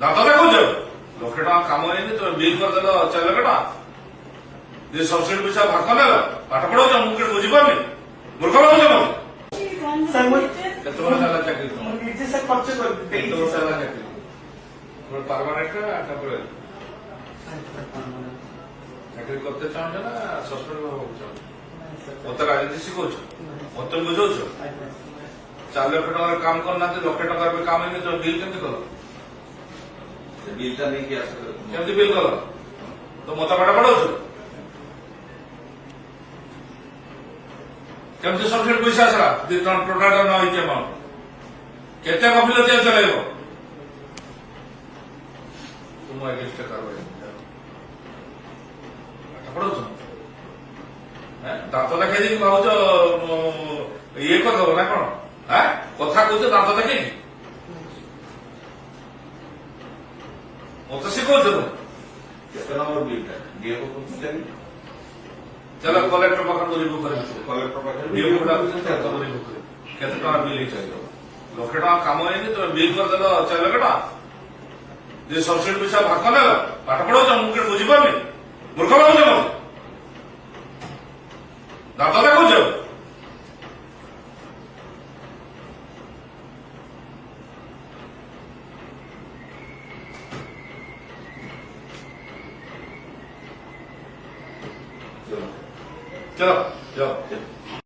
ଦାନ୍ତ ଦେଖାଉଛ ଲକ୍ଷେ ଟଙ୍କା କାମ ହେଇନି ତମେ ବିଲ୍ କରିଦେଲ 4 ଲକ୍ଷ ଟଙ୍କା ଯେ ସବସିଡି ପଇସା ଭାଗ ନେଲ ପାଠ ପଢାଉଛ ମୁଁ କେତେ ବୁଝିପାରୁନି ମୂର୍ଖ ଭାବୁଛ ମତେ କେତେ ବର୍ଷ ହେଲା ଚାକିରି କେତେ ବର୍ଷ ହେଲା ଚାକିରି পার্মানেন্ট না টেম্পোরারি চাকরি করতে চাହୁଛ না সসপেন্ড হବାକୁ ଚାହୁଁଛ ମତେ ରାଜନୀତି ଶିଖଉଛ ମତେ ବୁଝାଉଛ 4 ଲକ୍ଷ ଟଙ୍କାର କାମ କରୁନାହାନ୍ତି ଲକ୍ଷେ ଟଙ୍କାର ବି କାମ ହେଇନି ତମେ ବିଲ୍ କେମିତି କଲ ବିଲ୍ଟା ନେଇକି ଆସ କେମିତି ବିଲ୍ କଲ ତ ମତେ ପାଠ ପଢାଉଛ କେମିତି ସବସିଡି ପଇସା ଆସିଲା ଟୋଟାଲ ନ ହେଇଛି ଆମାଉଣ୍ଟ କେତେ ଗଫିଲତି ଚଲେଇବ तुम अगेंस्ट कार्रवाई पाठ पढ़ाऊछ दात देखी भावुच ये करदेव ना कौन कथा कौच दात देखी मत शिखौच केते नंबर बिलटा डीएफओ को चलो कलेक्टर पाखर रिव्यू कर कलेक्टर पाखर डीएफओ रिव्यू कर केते टका बिल चाहिए लक्षे टका काम है तुम बिल करदेल 4 लक्ष टका যে সবসিডি পয়সা ভাগ নেল পাঠ পড়াউছ ମୁଁ କେତେ ବୁଝିପାରୁନି ମୂର୍ଖ ଭାବୁଛ ମତେ ଦାନ୍ତ ଦେଖାଉଛ चलो चलो